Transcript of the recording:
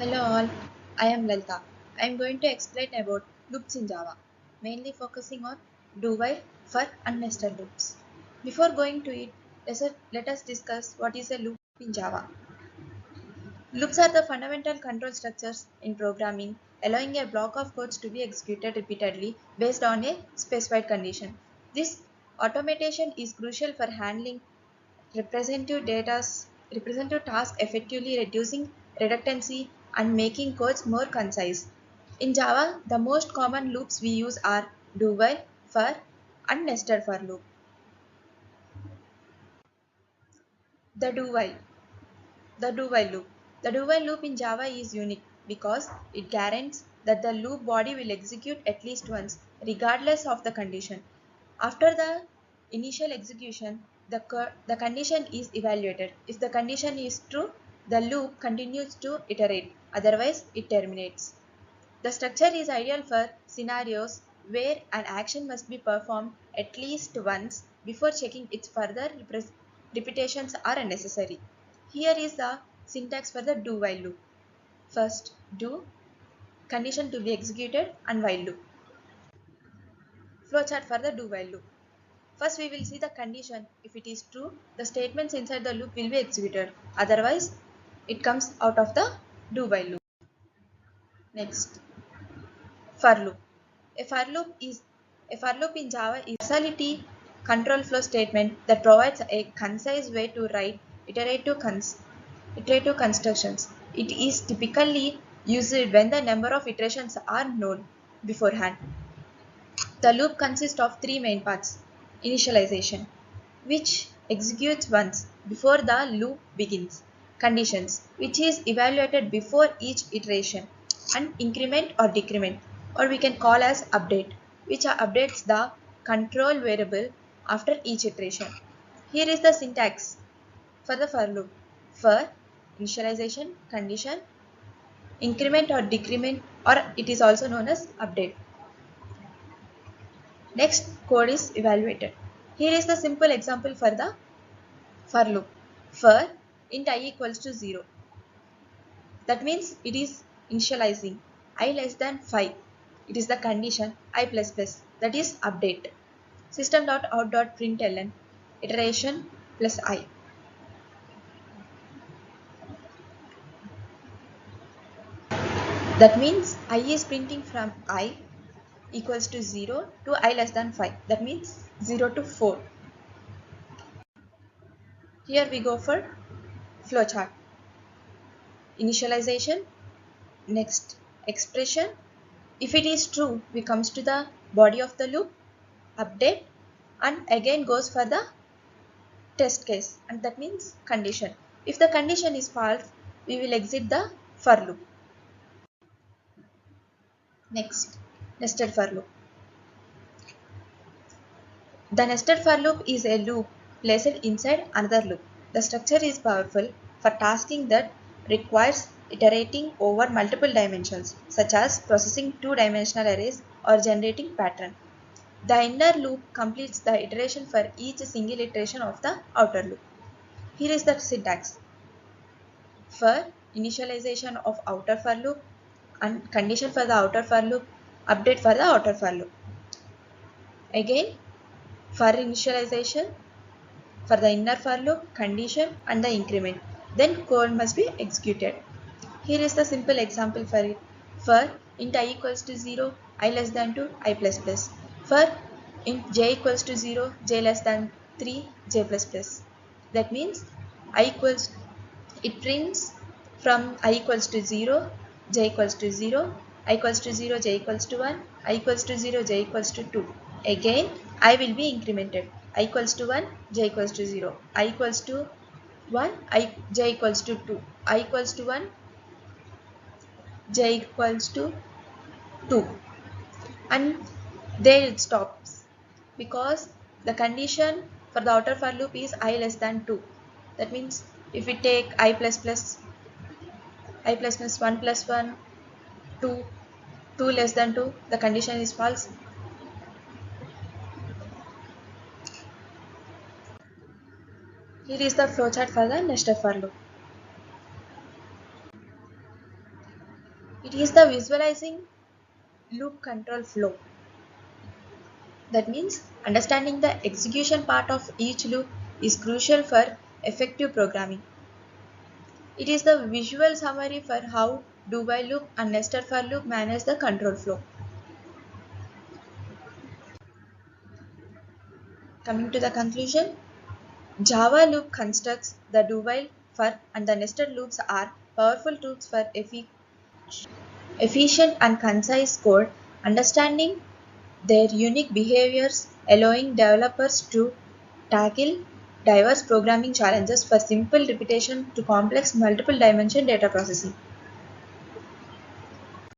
Hello all, I am Lalita. I am going to explain about loops in Java, mainly focusing on do while, for and nested loops. Before going to it, let us discuss what is a loop in Java. Loops are the fundamental control structures in programming, allowing a block of codes to be executed repeatedly based on a specified condition. This automation is crucial for handling representative tasks effectively, reducing redundancy and making codes more concise. In Java, the most common loops we use are do while, for, and nested for loop. The do while. The do while loop. The do while loop in Java is unique because it guarantees that the loop body will execute at least once, regardless of the condition. After the initial execution, the condition is evaluated. If the condition is true, the loop continues to iterate, otherwise, it terminates. The structure is ideal for scenarios where an action must be performed at least once before checking its further repetitions are unnecessary. Here is the syntax for the do while loop. First, do, condition to be executed, and while loop. Flowchart for the do while loop. First, we will see the condition. If it is true, the statements inside the loop will be executed. Otherwise, it comes out of the do while loop. Next, for loop. A for loop is a for loop in Java is a causality control flow statement that provides a concise way to write iterative constructions. It is typically used when the number of iterations are known beforehand. The loop consists of three main parts. Initialization, which executes once before the loop begins. Conditions, which is evaluated before each iteration. And increment or decrement, or we can call as update, which updates the control variable after each iteration. Here is the syntax for the for loop. For initialization, condition, increment or decrement, or it is also known as update. Next, code is evaluated. Here is the simple example for the for loop. For int I equals to 0. That means it is initializing I less than 5. It is the condition I plus plus. That is update. System.out.println iteration plus I. That means I is printing from I equals to 0 to I less than 5. That means 0 to 4. Here we go for flowchart. Initialization, next expression. If it is true, we comes to the body of the loop, update, and again goes for the test case, and that means condition. If the condition is false, we will exit the for loop. Next, nested for loop. The nested for loop is a loop placed inside another loop. The structure is powerful for tasking that requires iterating over multiple dimensions, such as processing two-dimensional arrays or generating pattern. The inner loop completes the iteration for each single iteration of the outer loop. Here is the syntax. For initialization of outer for loop and condition for the outer for loop, update for the outer for loop. Again, for initialization, for the inner for loop, condition and the increment. Then code must be executed. Here is the simple example for it. For int I equals to 0, I less than 2, I plus plus. For int j equals to 0, j less than 3, j plus plus. That means I equals, it prints from I equals to 0, j equals to 0, I equals to 0, j equals to 1, I equals to 0, j equals to 2. Again, I will be incremented. I equals to 1, j equals to 0, I equals to 1, j equals to 2, I equals to 1, j equals to 2, and there it stops because the condition for the outer for loop is I less than 2. That means if we take I plus plus 1 plus 1, 2, 2 less than 2, the condition is false. Here is the flowchart for the nested for loop. It is the visualizing loop control flow. That means understanding the execution part of each loop is crucial for effective programming. It is the visual summary for how do while loop and nested for loop manage the control flow. Coming to the conclusion, Java loop constructs, the do while, for, and the nested loops are powerful tools for efficient and concise code, understanding their unique behaviors, allowing developers to tackle diverse programming challenges for simple repetition to complex multiple dimension data processing.